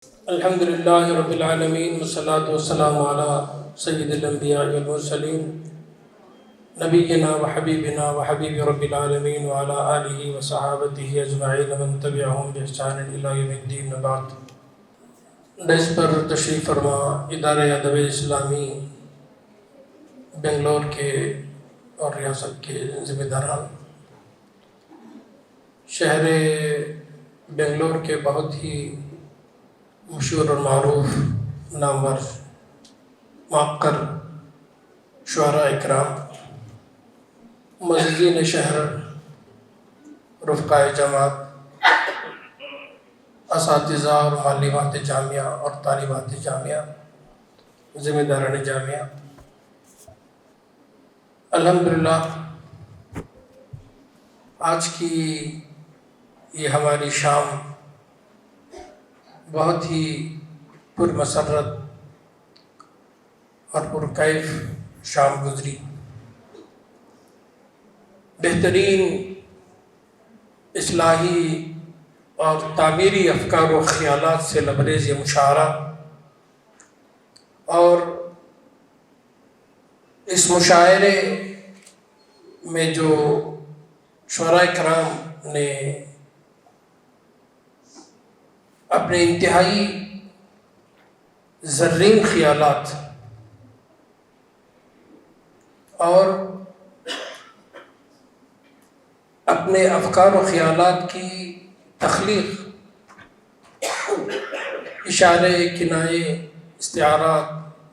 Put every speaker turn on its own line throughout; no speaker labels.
الحمد للہ رب العالمین والصلاة والسلام علی سید الانبیاء والمرسلین نبینا و حبیبنا و حبیب رب العالمین وعلی آلہ و صحابتہ اجمعین من تبعہم بإحسان الی یوم الدین بعد۔ ڈیس پر تشریف فرما ادارہ ادب اسلامی بنگلور کے اور ریاست کے ذمہ داران، شہر بنگلور کے بہت ہی مشہور اور معروف نامور معقر شعراء اکرام، معززین شہر، رفقائے جماعت، اساتذہ اور معلمات جامعہ اور طالبات جامعہ، ذمہ داران جامعہ، الحمدللہ آج کی یہ ہماری شام بہت ہی پرمسرت اور پرکیف شام گزری۔ بہترین اصلاحی اور تعمیری افکار و خیالات سے لبریز یہ مشاعرہ، اور اس مشاعرے میں جو شعراء کرام نے اپنے انتہائی زرین خیالات اور اپنے افکار و خیالات کی تخلیق، اشارے، کنایے، استعارات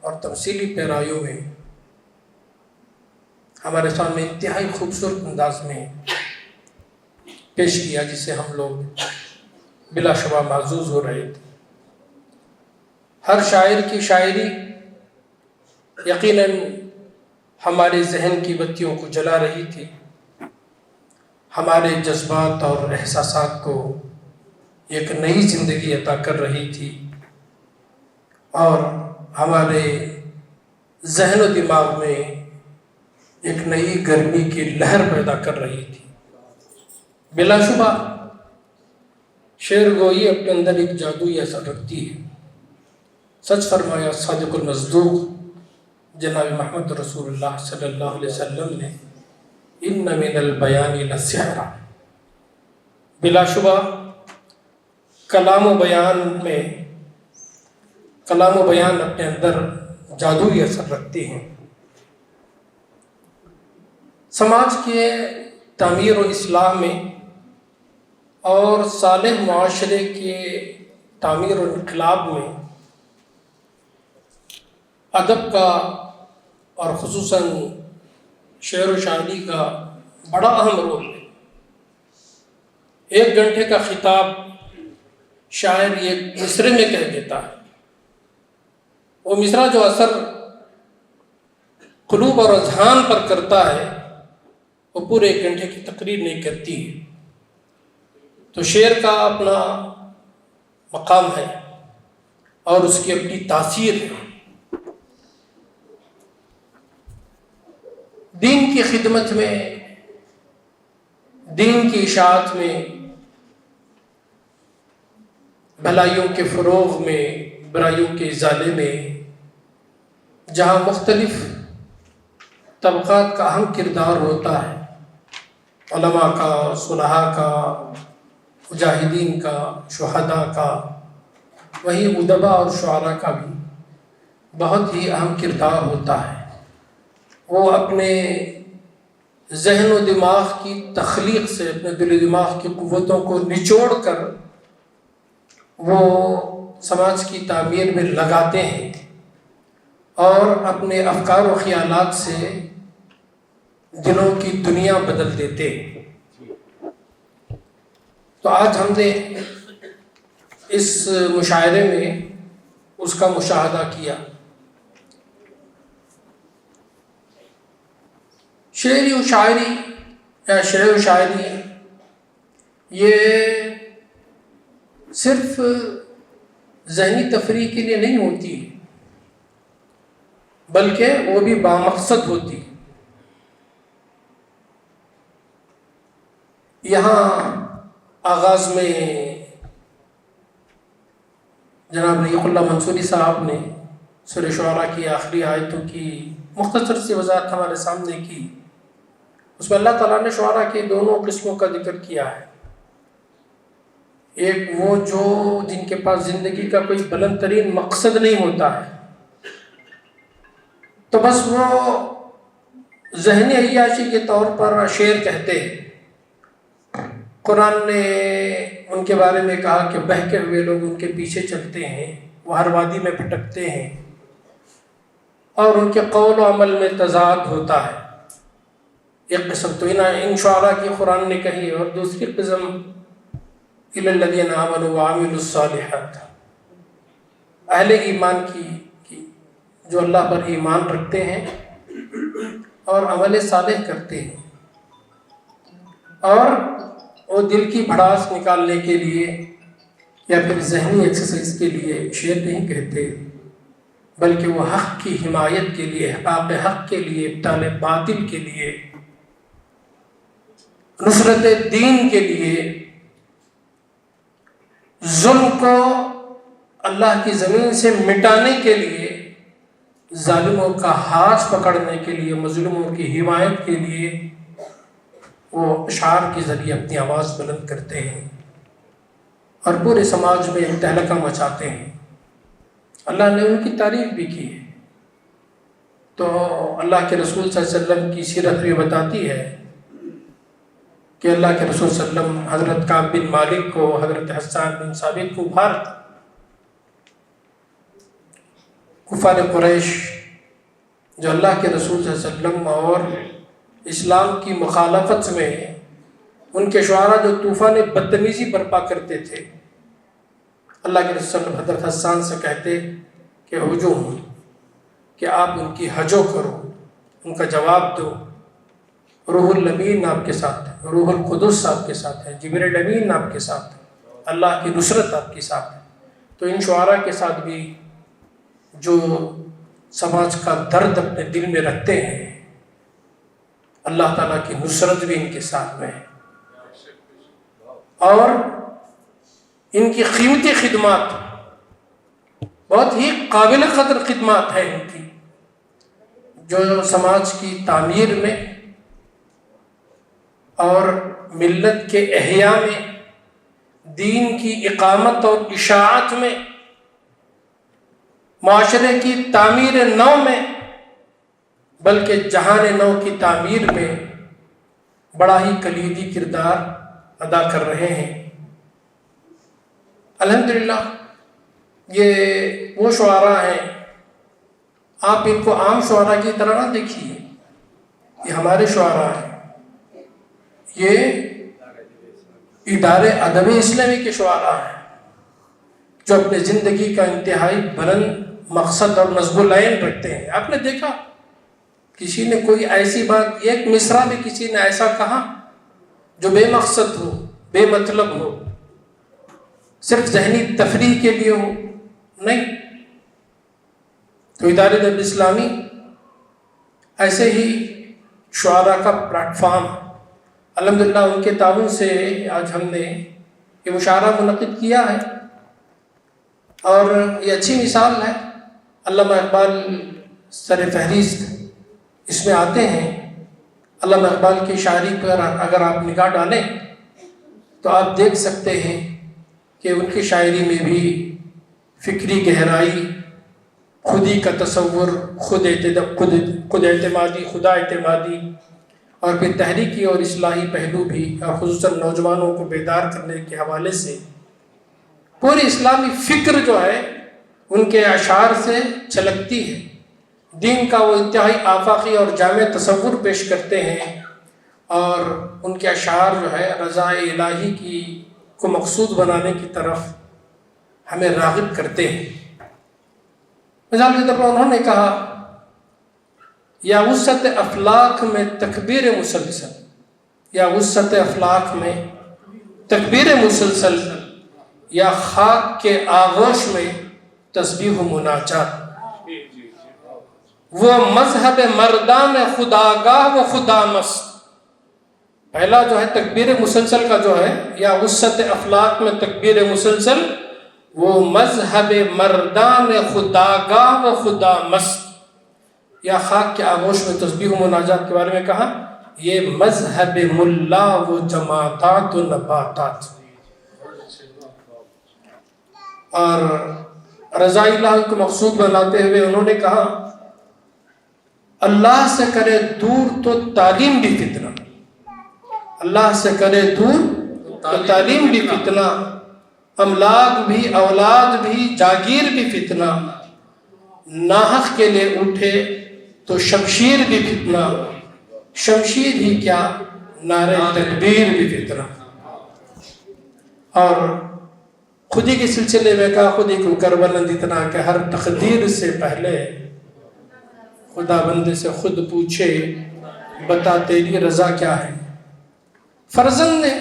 اور تمثیلی پیرایوں میں ہمارے سامنے انتہائی خوبصورت انداز میں پیش کیا، جس سے ہم لوگ بلا شبہ معزوز ہو رہے تھے۔ ہر شاعر کی شاعری یقیناً ہمارے ذہن کی بتیوں کو جلا رہی تھی، ہمارے جذبات اور احساسات کو ایک نئی زندگی عطا کر رہی تھی، اور ہمارے ذہن و دماغ میں ایک نئی گرمی کی لہر پیدا کر رہی تھی۔ بلا شبہ شعر گوئی اپنے اندر ایک جادوئی اثر رکھتی ہے۔ سچ فرمایا صادق المصدوق جناب محمد رسول اللہ صلی اللہ علیہ وسلم نے، ان من البیان للسحر، بلا شبہ کلام و بیان اپنے اندر جادوئی اثر رکھتے ہیں۔ سماج کے تعمیر و اصلاح میں اور صالح معاشرے کے تعمیر و انقلاب میں ادب کا اور خصوصاً شعر و شاعری کا بڑا اہم رول ہے۔ 1 گھنٹے کا خطاب شاعر ایک مصرعے میں کہہ دیتا ہے، وہ مصرع جو اثر قلوب اور اذہان پر کرتا ہے وہ پورے 1 گھنٹے کی تقریر نہیں کرتی ہے۔ تو شعر کا اپنا مقام ہے اور اس کی اپنی تاثیر ہے۔ دین کی خدمت میں، دین کی اشاعت میں، بھلائیوں کے فروغ میں، برائیوں کے ازالے میں، جہاں مختلف طبقات کا اہم کردار ہوتا ہے، علماء کا، صلحاء کا، مجاہدین کا، شہداء کا، وہیں ادباء اور شعراء کا بھی بہت ہی اہم کردار ہوتا ہے۔ وہ اپنے ذہن و دماغ کی تخلیق سے، اپنے دل و دماغ کی قوتوں کو نچوڑ کر وہ سماج کی تعمیر میں لگاتے ہیں، اور اپنے افکار و خیالات سے دلوں کی دنیا بدل دیتے ہیں۔ تو آج ہم نے اس مشاعرے میں اس کا مشاہدہ کیا۔ شعر و شاعری یا شعر و شاعری یہ صرف ذہنی تفریح کے لیے نہیں ہوتی، بلکہ وہ بھی بامقصد ہوتی۔ یہاں آغاز میں جناب رحیق اللہ منصوری صاحب نے سورہ شعراء کی آخری آیتوں کی مختصر سی وضاحت ہمارے سامنے کی۔ اس میں اللہ تعالیٰ نے شعراء کے دونوں قسموں کا ذکر کیا ہے۔ ایک وہ جو جن کے پاس زندگی کا کوئی بلند ترین مقصد نہیں ہوتا ہے، تو بس وہ ذہنی عیاشی کے طور پر شعر کہتے ہیں۔ قرآن نے ان کے بارے میں کہا کہ بہکے ہوئے لوگ ان کے پیچھے چلتے ہیں، وہ ہر وادی میں بھٹکتے ہیں اور ان کے قول و عمل میں تضاد ہوتا ہے۔ ایک قسم تو ان شعراء کی قرآن نے کہی، اور دوسری قسم اِلَى الَّذِينَ آمَنُوا وَعَمِلُوا الصَّالِحَاتِ، اہل ایمان کی جو اللہ پر ایمان رکھتے ہیں اور عمل صالح کرتے ہیں، اور وہ دل کی بھڑاس نکالنے کے لیے یا پھر ذہنی ایکسرسائز کے لیے شعر نہیں کہتے، بلکہ وہ حق کی حمایت کے لیے، احقاق حق کے لیے، ابطال باطل کے لیے، نصرت دین کے لیے، ظلم کو اللہ کی زمین سے مٹانے کے لیے، ظالموں کا ہاتھ پکڑنے کے لیے، مظلوموں کی حمایت کے لیے وہ اشعار کے ذریعے اپنی آواز بلند کرتے ہیں اور پورے سماج میں تہلکہ مچاتے ہیں۔ اللہ نے ان کی تعریف بھی کی ہے۔ تو اللہ کے رسول صلی اللہ علیہ وسلم کی سیرت بھی بتاتی ہے کہ اللہ کے رسول صلی اللہ علیہ وسلم حضرت کعب بن مالک کو، حضرت حسان بن ثابت کو ابھارتے، کفار قریش جو اللہ کے رسول صلی اللہ علیہ وسلم اور اسلام کی مخالفت میں ان کے شعراء جو طوفان بدتمیزی برپا کرتے تھے، اللہ کے رسول صلی اللہ علیہ وسلم حضرت حسان سے کہتے کہ ہجوم، کہ آپ ان کی ہجو کرو، ان کا جواب دو، روح الامین آپ کے ساتھ ہے، روح القدس آپ کے ساتھ ہے، جبریل امین آپ کے ساتھ ہے، اللہ کی نصرت آپ کے ساتھ ہے۔ تو ان شعراء کے ساتھ بھی جو سماج کا درد اپنے دل میں رکھتے ہیں، اللہ تعالیٰ کی نصرت بھی ان کے ساتھ میں ہے، اور ان کی قیمتی خدمات بہت ہی قابل قدر خدمات ہیں ان کی، جو سماج کی تعمیر میں اور ملت کے احیاء میں، دین کی اقامت اور اشاعت میں، معاشرے کی تعمیر نو میں، بلکہ جہان نو کی تعمیر میں بڑا ہی کلیدی کردار ادا کر رہے ہیں۔ الحمدللہ یہ وہ شعراء ہیں، آپ ان کو عام شعراء کی طرح نہ دیکھیے، یہ ہمارے شعراء ہیں، یہ ادارے ادب اسلامی کے شعراء ہیں جو اپنے زندگی کا انتہائی بلند مقصد اور نصب العین رکھتے ہیں۔ آپ نے دیکھا کسی نے کوئی ایسی بات، ایک مصرع بھی کسی نے ایسا کہا جو بے مقصد ہو، بے مطلب ہو، صرف ذہنی تفریح کے لیے ہو، نہیں۔ تو ادارے ادب اسلامی ایسے ہی شعراء کا پلیٹ فارم، الحمدللہ ان کے تعاون سے آج ہم نے یہ مشاعرہ منعقد کیا ہے، اور یہ اچھی مثال ہے۔ علامہ اقبال سر فہرست اس میں آتے ہیں۔ علامہ اقبال کی شاعری پر اگر آپ نگاہ ڈالیں تو آپ دیکھ سکتے ہیں کہ ان کی شاعری میں بھی فکری گہرائی، خودی کا تصور، خود اعتمادی، خدا اعتمادی، اور پھر تحریکی اور اصلاحی پہلو بھی، اور خصوصاً نوجوانوں کو بیدار کرنے کے حوالے سے پوری اسلامی فکر جو ہے ان کے اشعار سے چھلکتی ہے۔ دین کا وہ انتہائی آفاقی اور جامع تصور پیش کرتے ہیں، اور ان کے اشعار جو ہے رضا الہی کو مقصود بنانے کی طرف ہمیں راغب کرتے ہیں۔ مثال کے طور پر انہوں نے کہا، یا وسعت افلاک میں تکبیر مسلسل، یا وسعت افلاک میں تکبیر مسلسل، یا خاک کے آغوش میں تسبیح و مناجات، وہ مذہب مردان خداگاہ و خدا مست۔ پہلا جو ہے تکبیر مسلسل کا جو ہے، یا وسعت افلاک میں تکبیر مسلسل، وہ مذہب مردان خداگاہ و خدا مست، یا خاک کے آغوش میں تسبیح و مناجات کے بارے میں کہا یہ مذہب ملا و جماعتات و نباتات۔ اور رضا اللہ کو مقصود بناتے ہوئے انہوں نے کہا اللہ سے کرے دور تو تعلیم بھی فتنہ، اللہ سے کرے دور تو تعلیم بھی فتنہ، املاک بھی اولاد بھی جاگیر بھی فتنہ، ناحق کے لیے اٹھے تو شمشیر بھی فتنہ، شمشیر ہی کیا نعرہ تکبیر بھی فتنہ۔ اور خودی کے سلسلے میں کہا خودی کو کر بلند اتنا کہ ہر تقدیر سے پہلے خدا بندے سے خود پوچھے بتا تیری رضا کیا ہے۔ فرزند نے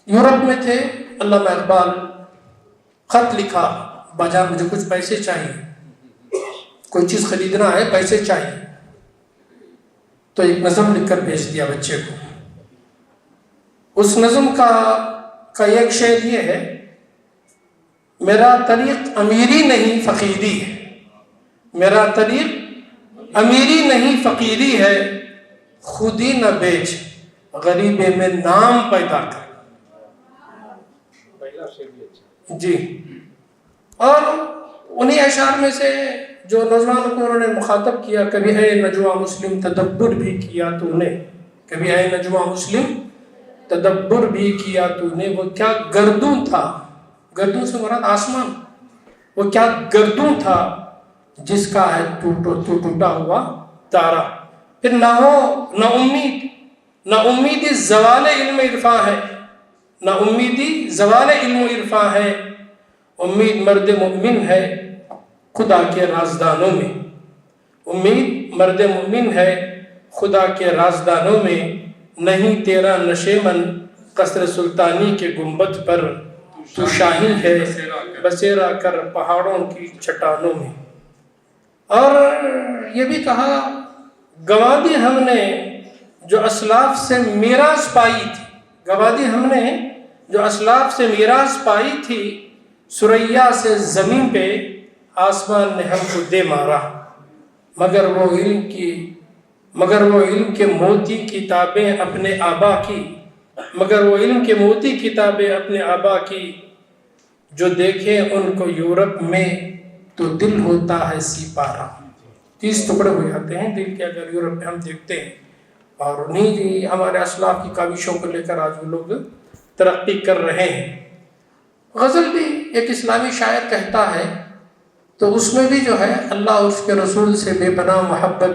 یورپ میں تھے، علامہ اقبال خط لکھا باجان مجھے کچھ پیسے چاہیے، کوئی چیز خریدنا ہے پیسے چاہیے، تو ایک نظم لکھ کر بھیج دیا بچے کو۔ اس نظم کا ایک شعر یہ ہے میرا طریق امیری نہیں فقیری ہے، میرا طریق امیری نہیں فقیری ہے، خودی نہ بیچ غریبے میں نام پیدا کر۔ جی، اور انہی اشعار میں سے جو نوجوانوں کو انہوں نے مخاطب کیا، کبھی اے نجوہ مسلم تدبر بھی کیا تو نے، کبھی اے نجوہ مسلم تدبر بھی کیا تو نے، وہ کیا گردوں تھا، گردوں سے مراد آسمان، وہ کیا گردوں تھا جس کا ہے ٹوٹا ہوا تارا۔ پھر نہ ہو نہ امید، نہ امیدی زوال علم عرفاں ہے، نہ امیدی زوال علم و عرفاں ہے، امید مرد مومن ہے خدا کے رازدانوں میں، امید مرد مومن ہے خدا کے رازدانوں میں، نہیں تیرا نشیمن قصر سلطانی کے گنبد پر، تو شاہی ہے بسیرا کر پہاڑوں کی چٹانوں میں۔ اور یہ بھی کہا گنوا دی ہم نے جو اسلاف سے میراث پائی تھی، گنوا دی ہم نے جو اسلاف سے میراث پائی تھی، سریا سے زمین پہ آسمان نے ہم کو دے مارا، مگر وہ علم کے موتی کتابیں اپنے آبا کی، مگر وہ علم کے موتی کتابیں اپنے آبا کی، جو دیکھیں ان کو یورپ میں تو دل ہوتا ہے سپارہ۔ 30 ٹکڑے ہو جاتے ہیں دل کے اگر یورپ میں ہم دیکھتے ہیں، اور انہیں ہمارے اسلاف کی کاوشوں کو لے کر آج وہ لوگ ترقی کر رہے ہیں۔ غزل بھی ایک اسلامی شاعر کہتا ہے تو اس میں بھی جو ہے اللہ اور اس کے رسول سے بے پناہ محبت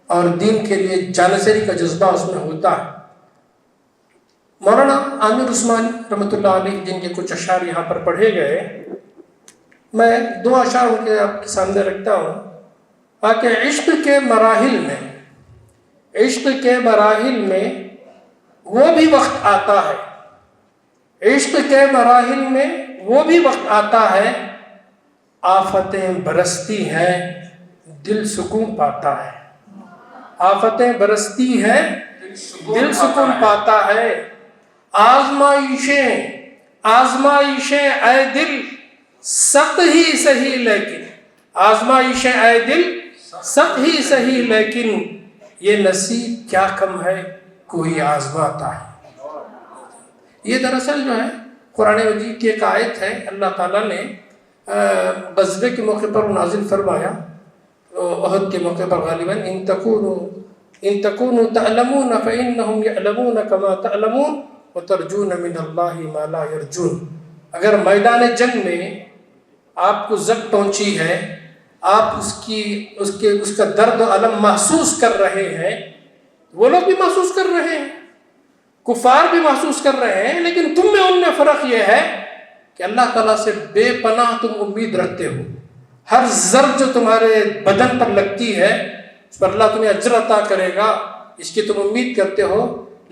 اور دین کے لیے جانشینی کا جذبہ اس میں ہوتا ہے۔ مولانا عامر عثمانی رحمۃ اللہ علیہ جن کے کچھ اشعار یہاں پر پڑھے گئے، میں 2 اشعار ان کے آپ کے سامنے رکھتا ہوں تاکہ عشق کے مراحل میں وہ بھی وقت آتا ہے، عشق کے مراحل میں وہ بھی وقت آتا ہے، آفتیں برستی ہیں دل سکون پاتا ہے، آفتیں برستی ہیں دل سکون پاتا ہے، آزمائشیں اے دل سخت ہی سہی لیکن، آزمائشیں اے دل سخت ہی سہی لیکن، یہ نصیب کیا کم ہے کوئی آزماتا ہے۔ یہ دراصل جو ہے قرآن مجید کی ایک آیت ہے، اللہ تعالیٰ نے غزوے کے موقع پر نازل فرمایا، احد کے موقع پر غالباً ان تکونوا تعلمون فإنهم يعلمون كما تعلمون وترجون من اللہ ما لا یرجون۔ اگر میدان جنگ میں آپ کو زخم پہنچی ہے، آپ اس کا درد و الم محسوس کر رہے ہیں، وہ لوگ بھی محسوس کر رہے ہیں، کفار بھی محسوس کر رہے ہیں، لیکن تم میں ان میں فرق یہ ہے کہ اللہ تعالیٰ سے بے پناہ تم امید رکھتے ہو، ہر ضرب جو تمہارے بدن پر لگتی ہے اس پر اللہ تمہیں اجر عطا کرے گا، اس کی تم امید کرتے ہو،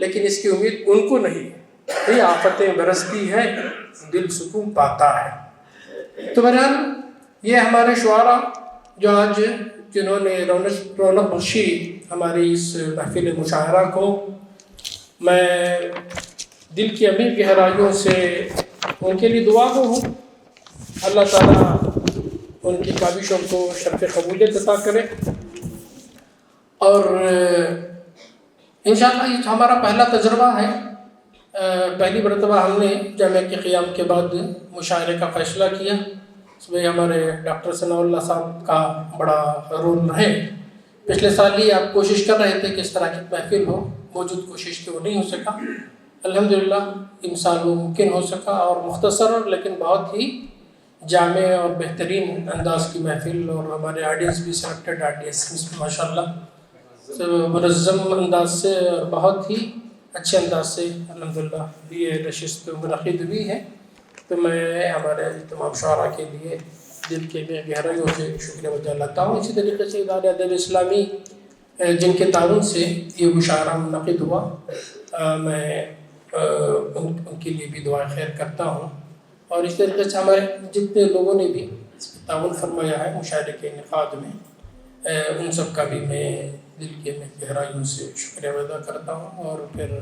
لیکن اس کی امید ان کو نہیں ہے۔ یہ آفتیں برستی ہیں دل سکون پاتا ہے۔ تو بہرحال یہ ہمارے شعراء جو آج جنہوں نے رونق بخشی ہماری اس محفل مشاعرہ کو، میں دل کی عمیق گہرائیوں سے ان کے لیے دعا گو ہوں اللہ تعالیٰ ان کی کاوشوں کو شرف قبولیت عطا کرے. اور انشاءاللہ یہ ہمارا پہلا تجربہ ہے. پہلی مرتبہ ہم نے جامعہ کے قیام کے بعد مشاعرے کا فیصلہ کیا. اس میں ہمارے ڈاکٹر ثناء اللہ صاحب کا بڑا رول ہے. پچھلے سال ہی آپ کوشش کر رہے تھے کہ اس طرح کی محفل ہو، موجود کوشش کی وہ نہیں ہو سکا. الحمدللہ ان سال وہ ممکن ہو سکا، اور مختصر لیکن بہت ہی جامع اور بہترین انداز کی محفل، اور ہمارے آڈینس بھی سلیکٹڈ آڈینس ماشاءاللہ منظم انداز سے اور بہت ہی اچھے انداز سے الحمدللہ یہ نشست منعقد ہوئی ہے. تو میں ہمارے تمام شعراء کے لیے دل کے میں گہرائیوں سے شکریہ ادا کرتا ہوں. اسی طریقے سے ادارہ ادب اسلامی جن کے تعاون سے یہ مشاعرہ منعقد ہوا، میں ان کے لیے بھی دعا خیر کرتا ہوں. اور اس طریقے سے ہمارے جتنے لوگوں نے بھی تعاون فرمایا ہے مشاعرے کے انعقاد میں، ان سب کا بھی میں دل کے میں گہرائیوں سے شکریہ ادا کرتا ہوں، اور پھر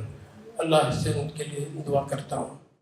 اللہ سے ان کے لیے دعا کرتا ہوں.